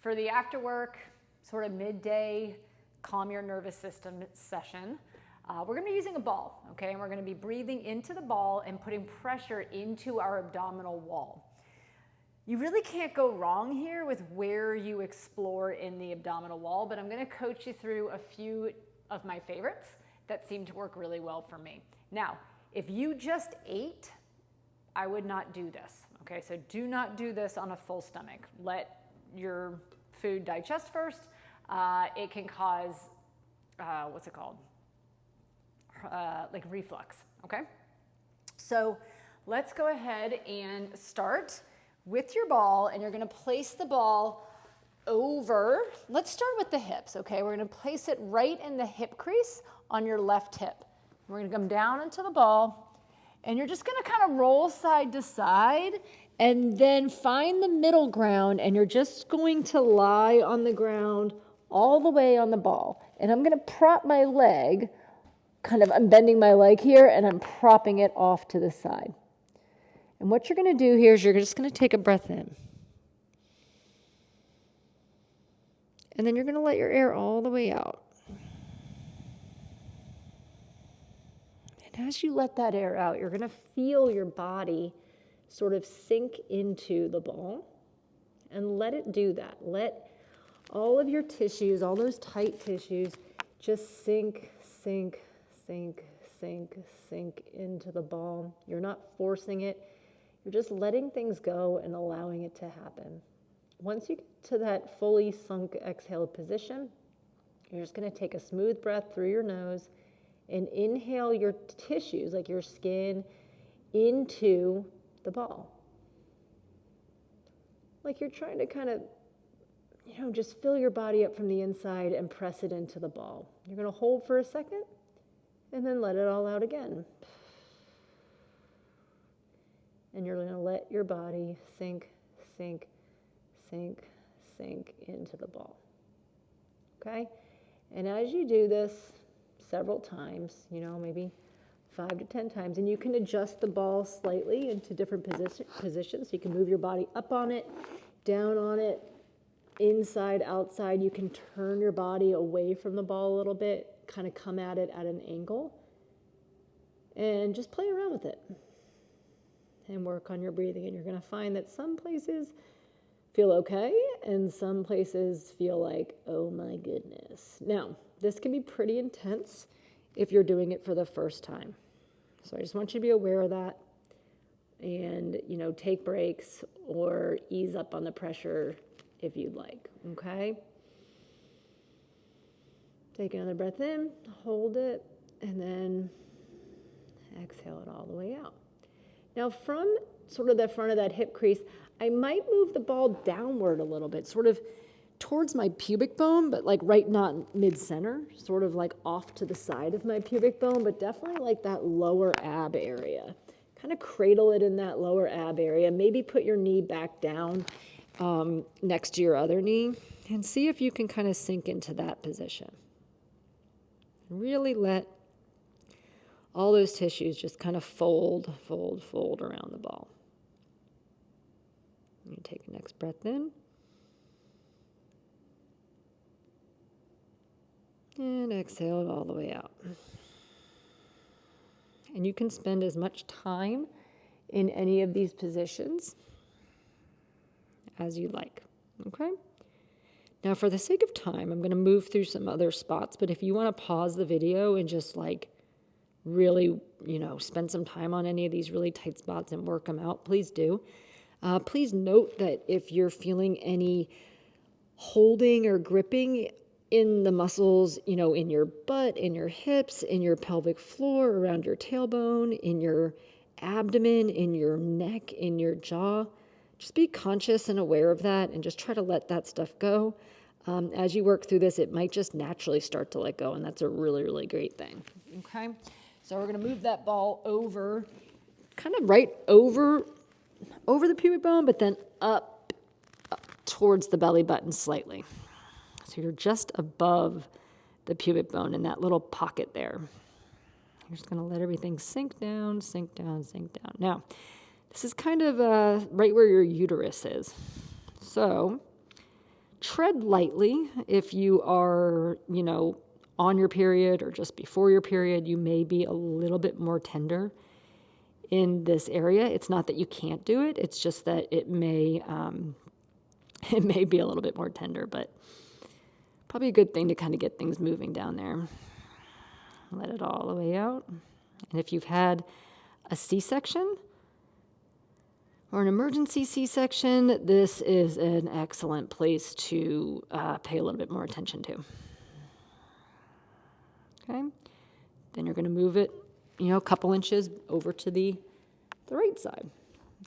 For the after work, sort of midday, calm your nervous system session, we're going to be using a ball, okay? And we're going to be breathing into the ball and putting pressure into our abdominal wall. You really can't go wrong here with where you explore in the abdominal wall, but I'm going to coach you through a few of my favorites that seem to work really well for me. Now, if you just ate, I would not do this, okay? So do not do this on a full stomach. Let your food digest first. It can cause, what's it called? Like reflux, okay? So let's go ahead and start with your ball, and you're gonna place the ball over, let's start with the hips, okay? We're gonna place it right in the hip crease on your left hip. We're gonna come down into the ball, and you're just gonna kind of roll side to side, and then find the middle ground, and you're just going to lie on the ground all the way on the ball. And I'm gonna prop my leg, I'm bending my leg here, and I'm propping it off to the side. And what you're going to do here is you're just going to take a breath in. And then you're going to let your air all the way out. And as you let that air out, you're going to feel your body sort of sink into the ball. And let it do that. Let all of your tissues, all those tight tissues, just sink, sink, sink, sink, sink into the ball. You're not forcing it. You're just letting things go and allowing it to happen. Once you get to that fully sunk exhale position, you're just going to take a smooth breath through your nose and inhale your tissues, like your skin, into the ball. Like you're trying to kind of, just fill your body up from the inside and press it into the ball. You're going to hold for a second and then let it all out again. And you're going to let your body sink, sink, sink, sink into the ball. Okay? And as you do this several times, maybe 5 to 10 times, and you can adjust the ball slightly into different positions. You can move your body up on it, down on it, inside, outside. You can turn your body away from the ball a little bit, kind of come at it at an angle, and just play around with it. And work on your breathing, and you're going to find that some places feel okay and some places feel like, oh my goodness. Now, this can be pretty intense if you're doing it for the first time. So I just want you to be aware of that and, take breaks or ease up on the pressure if you'd like, okay? Take another breath in, hold it, and then exhale it all the way out. Now from sort of the front of that hip crease, I might move the ball downward a little bit, sort of towards my pubic bone, but like right not mid-center, sort of like off to the side of my pubic bone, but definitely like that lower ab area. Kind of cradle it in that lower ab area. Maybe put your knee back down next to your other knee and see if you can kind of sink into that position. Really let all those tissues just kind of fold around the ball. You take the next breath in. And exhale it all the way out. And you can spend as much time in any of these positions as you like, okay? Now, for the sake of time, I'm going to move through some other spots, but if you want to pause the video and just really, spend some time on any of these really tight spots and work them out, please do. Please note that if you're feeling any holding or gripping in the muscles, in your butt, in your hips, in your pelvic floor, around your tailbone, in your abdomen, in your neck, in your jaw, just be conscious and aware of that and just try to let that stuff go. As you work through this, it might just naturally start to let go, and that's a really, really great thing, okay? So we're going to move that ball over, kind of right over the pubic bone, but then up towards the belly button slightly. So you're just above the pubic bone in that little pocket there. You're just going to let everything sink down, sink down, sink down. Now, this is kind of right where your uterus is. So tread lightly. If you are, on your period or just before your period, you may be a little bit more tender in this area. It's not that you can't do it. It's just that it may be a little bit more tender, but probably a good thing to kind of get things moving down there. Let it all the way out. And if you've had a C-section or an emergency C-section, this is an excellent place to pay a little bit more attention to. Okay, then you're going to move it, a couple inches over to the right side.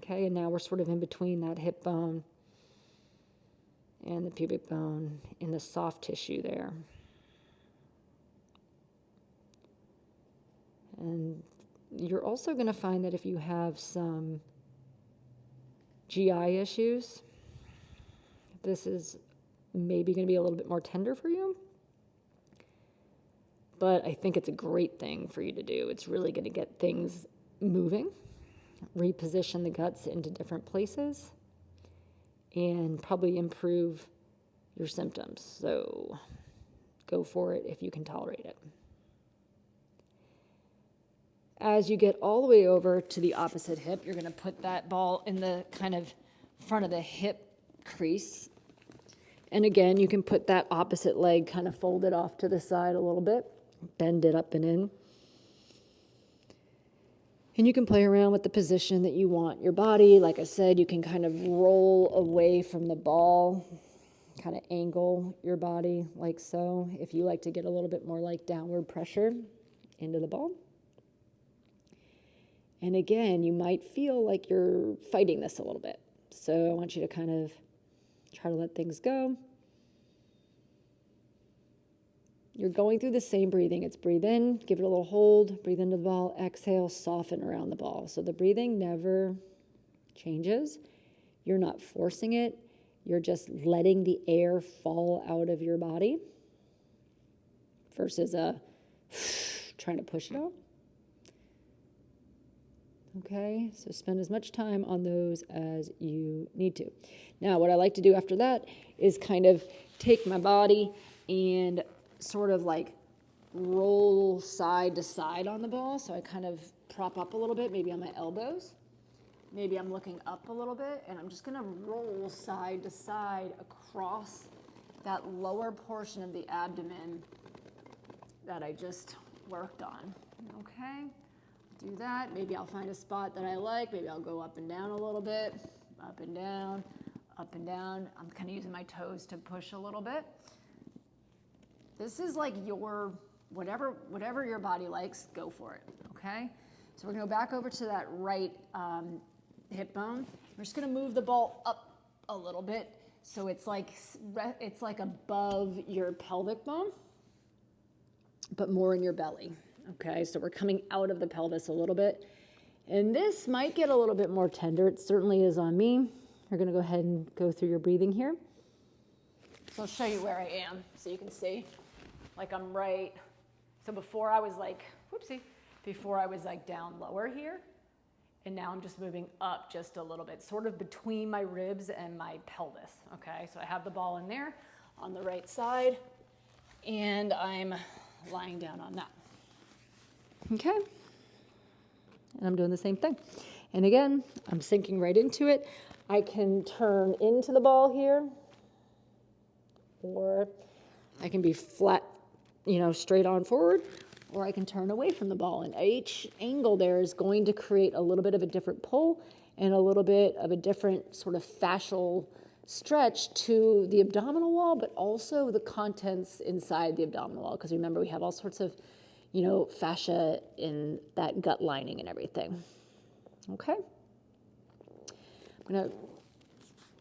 Okay, and now we're sort of in between that hip bone and the pubic bone in the soft tissue there. And you're also going to find that if you have some GI issues, this is maybe going to be a little bit more tender for you. But I think it's a great thing for you to do. It's really going to get things moving, reposition the guts into different places, and probably improve your symptoms. So go for it if you can tolerate it. As you get all the way over to the opposite hip, you're going to put that ball in the kind of front of the hip crease. And again, you can put that opposite leg kind of folded off to the side a little bit, bend it up and in. And you can play around with the position that you want your body. Like I said, you can kind of roll away from the ball, kind of angle your body like so, if you like to get a little bit more like downward pressure into the ball. And again, you might feel like you're fighting this a little bit. So I want you to kind of try to let things go. You're going through the same breathing. It's breathe in, give it a little hold, breathe into the ball, exhale, soften around the ball. So the breathing never changes. You're not forcing it. You're just letting the air fall out of your body versus trying to push it out. Okay, so spend as much time on those as you need to. Now, what I like to do after that is kind of take my body and sort of like roll side to side on the ball. So I kind of prop up a little bit, maybe on my elbows. Maybe I'm looking up a little bit, and I'm just going to roll side to side across that lower portion of the abdomen that I just worked on. Okay? Do that. Maybe I'll find a spot that I like. Maybe I'll go up and down a little bit. Up and down, up and down. I'm kind of using my toes to push a little bit. This is like your, whatever your body likes, go for it, okay? So we're going to go back over to that right hip bone. We're just going to move the ball up a little bit so it's like above your pelvic bone, but more in your belly. Okay, so we're coming out of the pelvis a little bit. And this might get a little bit more tender. It certainly is on me. You're going to go ahead and go through your breathing here. So I'll show you where I am so you can see. Like I'm right. So before I was like, before I was like down lower here. And now I'm just moving up just a little bit, sort of between my ribs and my pelvis. Okay, so I have the ball in there on the right side. And I'm lying down on that. Okay, and I'm doing the same thing. And again, I'm sinking right into it. I can turn into the ball here, or I can be flat, straight on forward, or I can turn away from the ball. And each angle there is going to create a little bit of a different pull and a little bit of a different sort of fascial stretch to the abdominal wall, but also the contents inside the abdominal wall. Because remember, we have all sorts of fascia in that gut lining and everything. Okay? I'm going to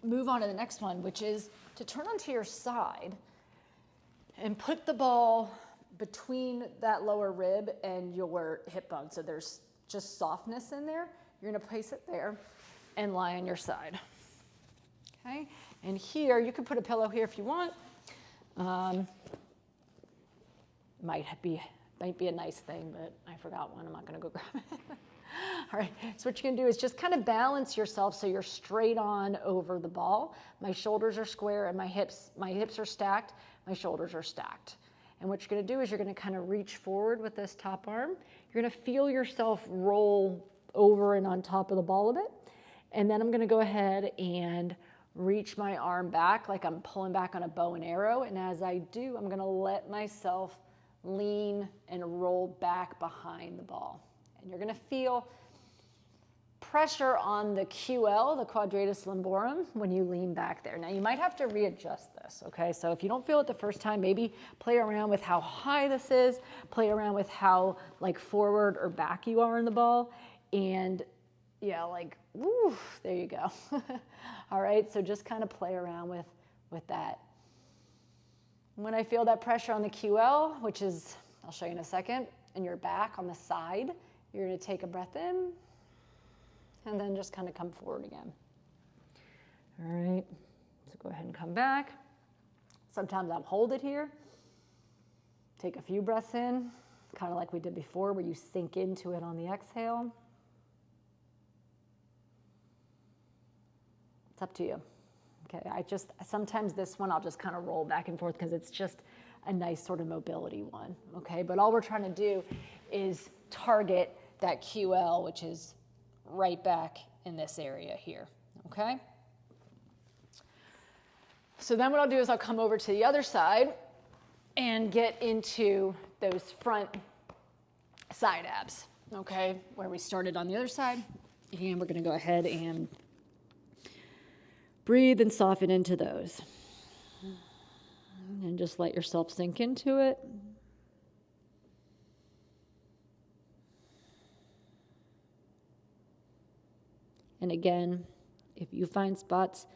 move on to the next one, which is to turn onto your side and put the ball between that lower rib and your hip bone. So there's just softness in there. You're going to place it there and lie on your side. Okay? And here, you can put a pillow here if you want. Might be a nice thing, but I forgot one. I'm not going to go grab it. All right, so what you're gonna do is just kind of balance yourself so you're straight on over the ball. My shoulders are square and my hips are stacked, my shoulders are stacked. And what you're gonna do is you're gonna kind of reach forward with this top arm. You're gonna feel yourself roll over and on top of the ball a bit. And then I'm gonna go ahead and reach my arm back like I'm pulling back on a bow and arrow. And as I do, I'm gonna let myself lean and roll back behind the ball. And you're gonna feel pressure on the QL, the quadratus lumborum, when you lean back there. Now you might have to readjust this, okay? So if you don't feel it the first time, maybe play around with how high this is, play around with how like forward or back you are in the ball, and yeah, like, woo, there you go. All right, so just kind of play around with that. When I feel that pressure on the QL, which is, I'll show you in a second, and your back on the side, you're gonna take a breath in, and then just kind of come forward again. All right, so go ahead and come back. Sometimes I'll hold it here. Take a few breaths in, kind of like we did before, where you sink into it on the exhale. It's up to you. Okay, sometimes this one I'll just kind of roll back and forth because it's just a nice sort of mobility one, okay? But all we're trying to do is target that QL, which is right back in this area here, okay? So then what I'll do is I'll come over to the other side and get into those front side abs, okay? Where we started on the other side. And we're gonna go ahead and breathe and soften into those. And just let yourself sink into it. And again, if you find spots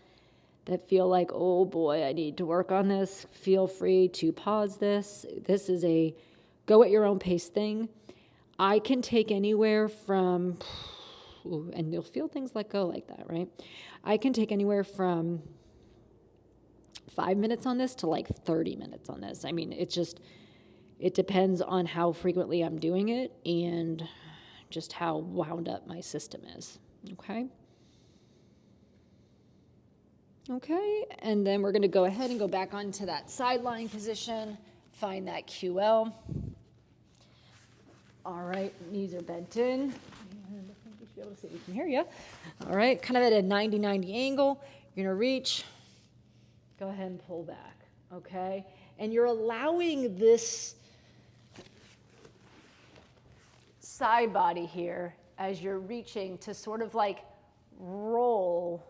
that feel like, oh boy, I need to work on this, feel free to pause this. This is a go at your own pace thing. I can take anywhere from, and you'll feel things let go like that, right? I can take anywhere from 5 minutes on this to like 30 minutes on this. I mean, it depends on how frequently I'm doing it and just how wound up my system is, okay? Okay, and then we're gonna go ahead and go back onto that side lying position, find that QL. All right, knees are bent in. And I think we should be able to see, we can hear you. All right, kind of at a 90-90 angle. You're gonna reach, go ahead and pull back, okay? And you're allowing this side body here as you're reaching to sort of like roll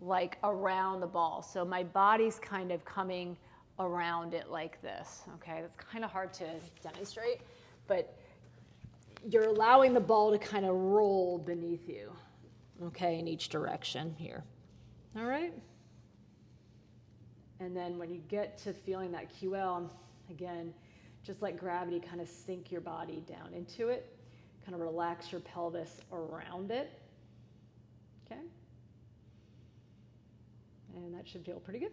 like around the ball. So my body's kind of coming around it like this, okay? That's kind of hard to demonstrate, but you're allowing the ball to kind of roll beneath you, okay, in each direction here. All right? And then when you get to feeling that QL, again, just let gravity kind of sink your body down into it, kind of relax your pelvis around it, okay? And that should feel pretty good.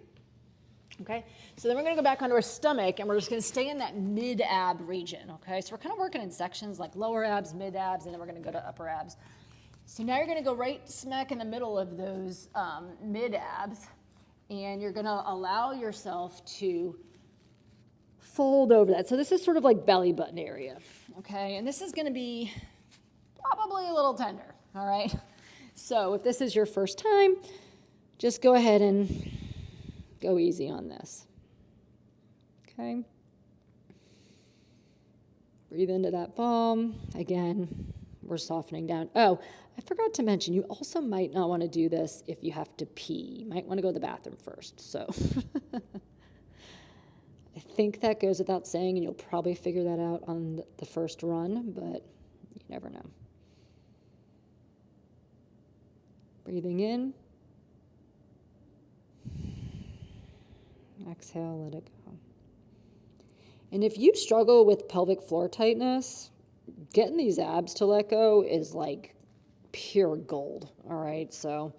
Okay, so then we're gonna go back onto our stomach and we're just gonna stay in that mid-ab region, okay? So we're kind of working in sections like lower abs, mid-abs, and then we're gonna go to upper abs. So now you're gonna go right smack in the middle of those mid-abs, and you're gonna allow yourself to fold over that. So this is sort of like belly button area, okay? And this is gonna be probably a little tender, all right? So if this is your first time, just go ahead and go easy on this, okay? Breathe into that ball. Again, we're softening down. Oh, I forgot to mention, you also might not want to do this if you have to pee. You might want to go to the bathroom first, so. I think that goes without saying, and you'll probably figure that out on the first run, but you never know. Breathing in. Exhale, let it go. And if you struggle with pelvic floor tightness, getting these abs to let go is like pure gold, all right? So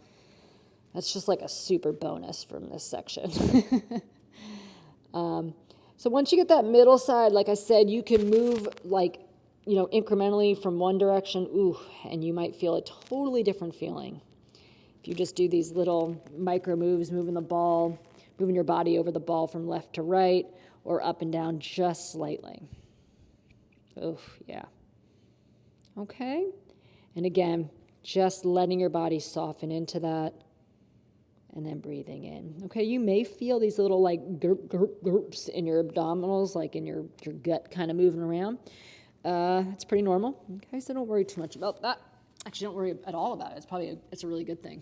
that's just like a super bonus from this section. So once you get that middle side, like I said, you can move like incrementally from one direction, ooh, and you might feel a totally different feeling. If you just do these little micro moves, moving your body over the ball from left to right or up and down just slightly. Oof, yeah. Okay. And again, just letting your body soften into that and then breathing in. Okay, you may feel these little like gurps in your abdominals, like in your gut kind of moving around. It's pretty normal. Okay, so don't worry too much about that. Actually, don't worry at all about it. It's a really good thing.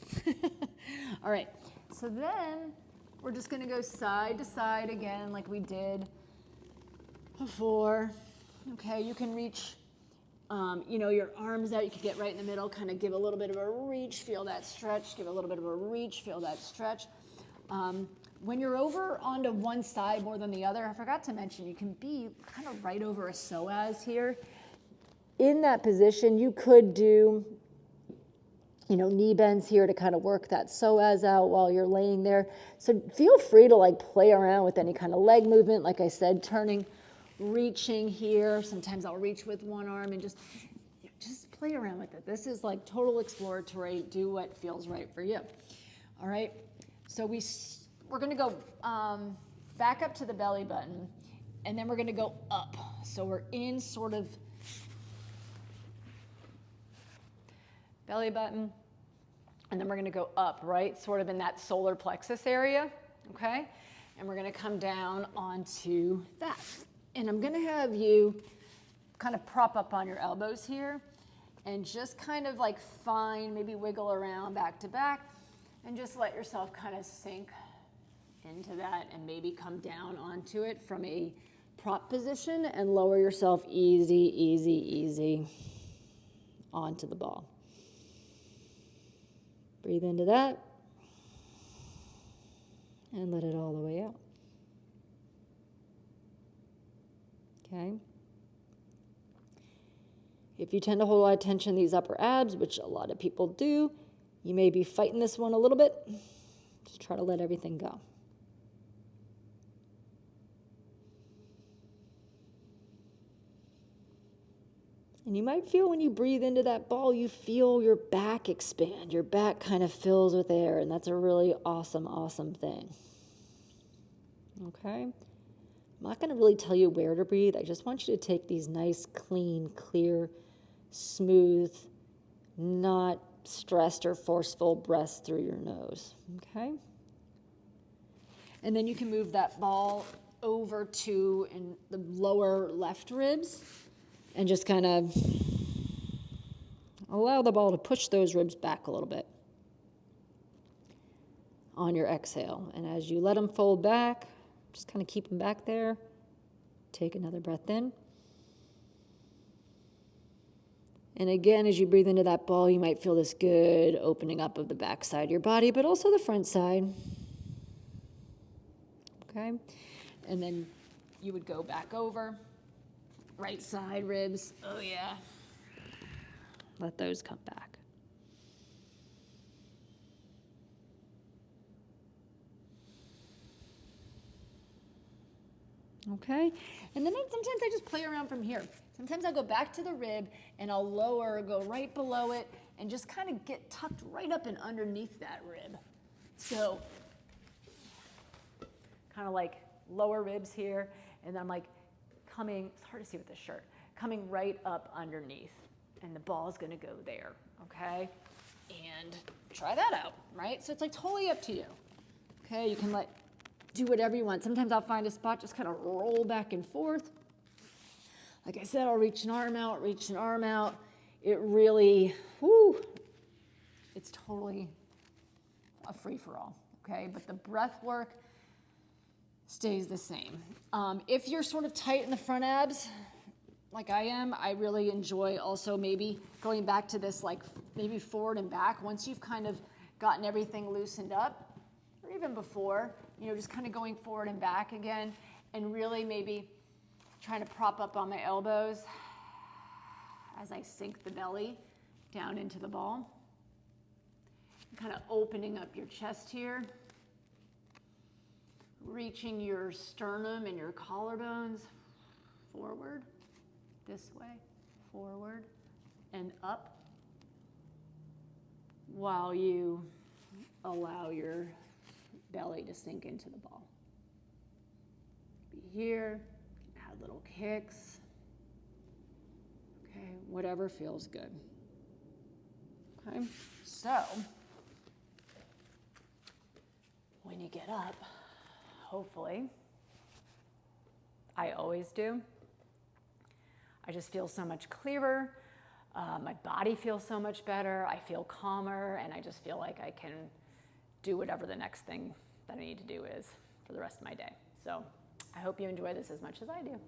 All right, so then we're just gonna go side to side again like we did before. Okay, you can reach your arms out. You can get right in the middle, kind of give a little bit of a reach, feel that stretch, give a little bit of a reach, feel that stretch. When you're over onto one side more than the other, I forgot to mention, you can be kind of right over a psoas here. In that position, you could do, knee bends here to kind of work that psoas out while you're laying there. So feel free to like play around with any kind of leg movement. Like I said, turning, reaching here. Sometimes I'll reach with one arm and just play around with it. This is like total exploratory. Do what feels right for you. All right. So we're going to go back up to the belly button, and then we're going to go up. So we're in sort of belly button, and then we're going to go up, right? Sort of in that solar plexus area, okay? And we're going to come down onto that. And I'm going to have you kind of prop up on your elbows here and just kind of like maybe wiggle around back to back and just let yourself kind of sink into that and maybe come down onto it from a prop position and lower yourself easy onto the ball. Breathe into that and let it all the way out. Okay. If you tend to hold a lot of tension in these upper abs, which a lot of people do, you may be fighting this one a little bit. Just try to let everything go. And you might feel when you breathe into that ball, you feel your back expand. Your back kind of fills with air, and that's a really awesome thing. Okay? I'm not going to really tell you where to breathe. I just want you to take these nice, clean, clear, smooth, not stressed or forceful breaths through your nose. Okay? And then you can move that ball over to in the lower left ribs and just kind of allow the ball to push those ribs back a little bit on your exhale. And as you let them fold back, just kind of keep them back there. Take another breath in. And again, as you breathe into that ball, you might feel this good opening up of the back side of your body, but also the front side. Okay? And then you would go back over. Right side ribs. Oh, yeah. Let those come back. Okay? And then sometimes I just play around from here. Sometimes I'll go back to the rib and I'll lower, go right below it, and just kind of get tucked right up and underneath that rib. So, kind of like lower ribs here, and then I'm like coming, it's hard to see with this shirt, coming right up underneath, and the ball's gonna go there, okay? And try that out, right? So it's like totally up to you, okay? You can do whatever you want. Sometimes I'll find a spot, just kind of roll back and forth. Like I said, I'll reach an arm out. It really, it's totally a free-for-all, okay? But the breath work stays the same. If you're sort of tight in the front abs, like I am, I really enjoy also maybe going back to this, like maybe forward and back. Once you've kind of gotten everything loosened up, or even before, just kind of going forward and back again, and really maybe trying to prop up on my elbows as I sink the belly down into the ball. Kind of opening up your chest here. Reaching your sternum and your collarbones forward this way. forward and up while you allow your belly to sink into the ball. Be here, add little kicks. Okay, whatever feels good. Okay, so when you get up, hopefully, I always do, I just feel so much clearer. My body feels so much better. I feel calmer, and I just feel like I can do whatever the next thing that I need to do is for the rest of my day. So I hope you enjoy this as much as I do.